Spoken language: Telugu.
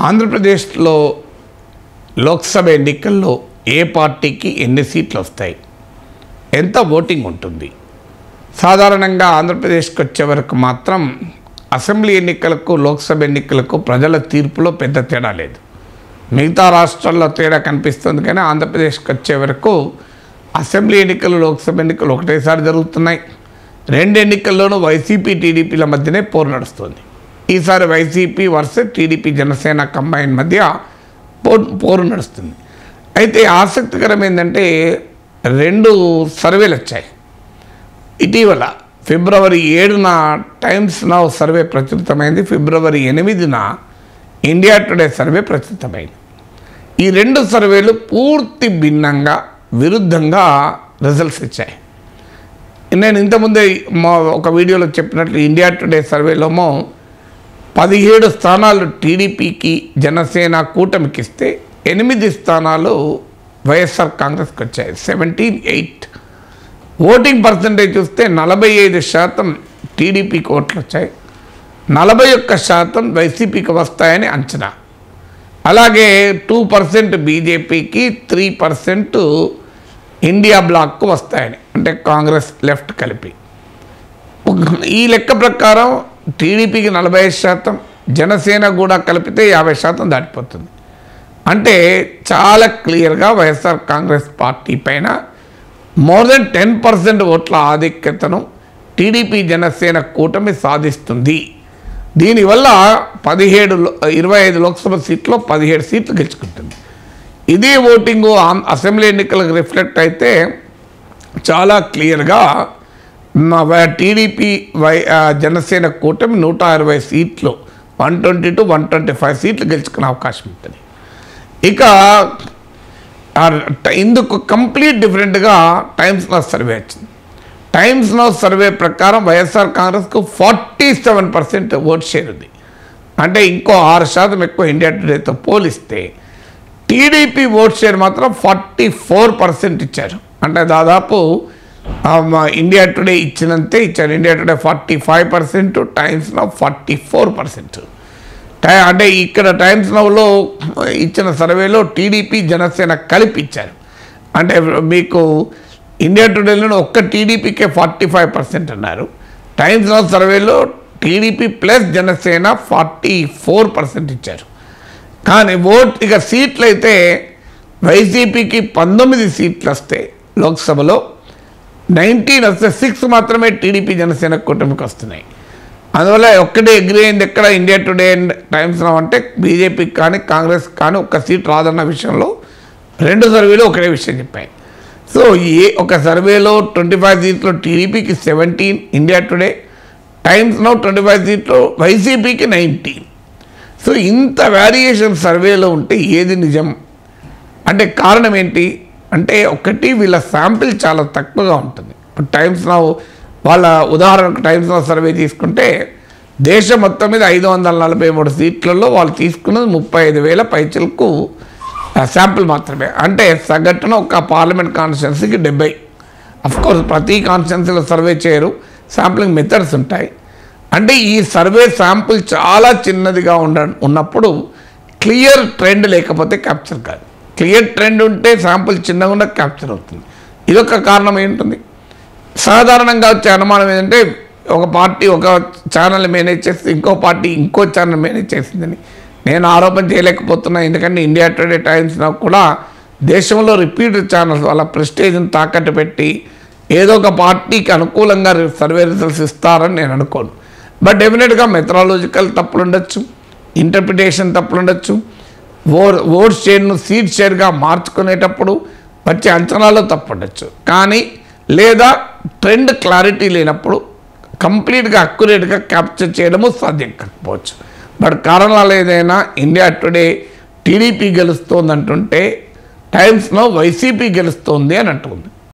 ఆంధ్రప్రదేశ్లో లోక్సభ ఎన్నికల్లో ఏ పార్టీకి ఎన్ని సీట్లు వస్తాయి, ఎంత ఓటింగ్ ఉంటుంది? సాధారణంగా ఆంధ్రప్రదేశ్కి వచ్చే వరకు మాత్రం అసెంబ్లీ ఎన్నికలకు లోక్సభ ఎన్నికలకు ప్రజల తీర్పులో పెద్ద తేడా లేదు. మిగతా రాష్ట్రాల్లో తేడా కనిపిస్తుంది, కానీ ఆంధ్రప్రదేశ్కి వచ్చే వరకు అసెంబ్లీ ఎన్నికలు లోక్సభ ఎన్నికలు ఒకటేసారి జరుగుతున్నాయి. రెండు ఎన్నికల్లోనూ వైసీపీ టీడీపీల మధ్యనే పోరు నడుస్తుంది. ఈసారి YCP versus TDP Janasena combine మధ్య పోరు నడుస్తుంది. అయితే ఆసక్తికరం ఏంటంటే రెండు సర్వేలు వచ్చాయి ఇటీవల. ఫిబ్రవరి 7న టైమ్స్ నౌ సర్వే ప్రచురితమైంది, ఫిబ్రవరి 8న ఇండియా టుడే సర్వే ప్రచురితమైంది. ఈ రెండు సర్వేలు పూర్తి భిన్నంగా విరుద్ధంగా రిజల్ట్స్ ఇచ్చాయి. నేను ఇంతకుముందే ఒక వీడియోలో చెప్పినట్లు ఇండియా టుడే సర్వేలోమో 17 స్థానాలు టీడీపీకి జనసేన కూటమికి ఇస్తే 8 స్థానాలు వైఎస్ఆర్ కాంగ్రెస్కి వచ్చాయి, 17-8. ఓటింగ్ పర్సంటేజ్ చూస్తే 45% టీడీపీకి ఓట్లు వచ్చాయి, 41% వైసీపీకి వస్తాయని అంచనా. అలాగే 2% బీజేపీకి, 3% ఇండియా బ్లాక్కు వస్తాయని, అంటే కాంగ్రెస్ లెఫ్ట్ కలిపి. ఈ లెక్క ప్రకారం టీడీపీకి 45%, జనసేన కూడా కలిపితే 50% దాటిపోతుంది. అంటే చాలా క్లియర్గా వైఎస్ఆర్ కాంగ్రెస్ పార్టీ పైన మోర్ దెన్ 10% ఓట్ల ఆధిక్యతను టీడీపీ జనసేన కూటమి సాధిస్తుంది. దీనివల్ల 25 లోక్సభ సీట్లో 17 సీట్లు గెలుచుకుంటుంది. ఇదే ఓటింగు అసెంబ్లీ ఎన్నికలకు రిఫ్లెక్ట్ అయితే చాలా క్లియర్గా టీడీపీ జనసేన కూటమి 160 సీట్లు, 120 to 125 సీట్లు గెలుచుకునే అవకాశం ఉంటుంది. ఇక ఇందుకు కంప్లీట్ డిఫరెంట్గా టైమ్స్ నౌ సర్వే వచ్చింది. టైమ్స్ నౌ సర్వే ప్రకారం వైఎస్ఆర్ కాంగ్రెస్కు 47% ఓట్ షేర్ ఉంది. అంటే ఇంకో 6% ఎక్కువ ఇండియా టుడేతో పోలిస్తే టీడీపీ ఓట్ షేర్ మాత్రం 44% ఇచ్చారు. అంటే దాదాపు ఇండియా టుడే ఇచ్చినంతే ఇచ్చారు. India today 45%, times now 44%. అంటే ఇక్కడ టైమ్స్ నౌలో ఇచ్చిన సర్వేలో టీడీపీ జనసేన కలిపి ఇచ్చారు. అంటే మీకు ఇండియా టుడేలో ఒక్క టీడీపీకే 45% అన్నారు. టైమ్స్ నౌ సర్వేలో టీడీపీ ప్లస్ జనసేన 44% ఇచ్చారు. కానీ ఇక సీట్లు అయితే వైసీపీకి 19 సీట్లు వస్తాయి లోక్సభలో, 19 వస్తే 6 మాత్రమే టీడీపీ జనసేన కూటమికి వస్తున్నాయి. అందువల్ల ఒక్కటే అగ్రీ అయింది ఎక్కడ India today and times now అంటే బీజేపీకి కానీ కాంగ్రెస్ కానీ ఒక్క సీట్ రాదన్న విషయంలో రెండు సర్వేలు ఒకటే విషయం చెప్పాయి. సో ఒక సర్వేలో 25 సీట్లు టీడీపీకి 17, ఇండియా టుడే, టైమ్స్ నౌ 25 సీట్లు వైసీపీకి 19. సో ఇంత వేరియేషన్ సర్వేలో ఉంటే ఏది నిజం అంటే కారణం ఏంటి అంటే, ఒకటి వీళ్ళ శాంపిల్ చాలా తక్కువగా ఉంటుంది. ఇప్పుడు టైమ్స్ నౌ వాళ్ళ ఉదాహరణకు టైమ్స్ నౌ సర్వే తీసుకుంటే దేశం మొత్తం మీద 543 సీట్లలో వాళ్ళు తీసుకున్నది 35,000 పైచలకు శాంపిల్ మాత్రమే. అంటే సగటున ఒక పార్లమెంట్ కాన్స్టిట్యున్సీకి 70. అఫ్కోర్స్ ప్రతి కాన్స్టిట్యున్సీలో సర్వే చేయరు, శాంప్లింగ్ మెథడ్స్ ఉంటాయి. అంటే ఈ సర్వే శాంపుల్ చాలా చిన్నదిగా ఉన్నప్పుడు క్లియర్ ట్రెండ్ లేకపోతే క్యాప్చర్ కాదు. క్లియర్ ట్రెండ్ ఉంటే శాంపుల్ చిన్నగా ఉన్న క్యాప్చర్ అవుతుంది. ఇదొక కారణం ఏంటుంది. సాధారణంగా వచ్చే అనుమానం ఏంటంటే ఒక పార్టీ ఒక ఛానల్ మేనేజ్ చేస్తే ఇంకో పార్టీ ఇంకో ఛానల్ మేనేజ్ చేసిందని నేను ఆరోపణ చేయలేకపోతున్నా. ఎందుకంటే ఇండియా టుడే టైమ్స్ నౌ కూడా దేశంలో రిపీటెడ్ ఛానల్స్ వాళ్ళ ప్రెస్టేజ్ని తాకట్టు పెట్టి ఏదో ఒక పార్టీకి అనుకూలంగా సర్వే రిజల్ట్స్ ఇస్తారని నేను అనుకోను. బట్ డెఫినెట్గా మెథడాలజికల్ తప్పులు ఉండొచ్చు, ఇంటర్ప్రిటేషన్ తప్పులు ఉండొచ్చు, ఓట్ షేర్ను సీట్ షేర్గా మార్చుకునేటప్పుడు వచ్చే అంచనాలో తప్పు ఉండొచ్చు. కానీ లేదా ట్రెండ్ క్లారిటీ లేనప్పుడు కంప్లీట్గా అక్యురేట్గా క్యాప్చర్ చేయడము సాధ్యం కాకపోవచ్చు. బట్ కారణాలు ఏదైనా ఇండియా టుడే టీడీపీ గెలుస్తోంది అంటుంటే టైమ్స్ నౌ వైసీపీ గెలుస్తోంది అని అంటుంది.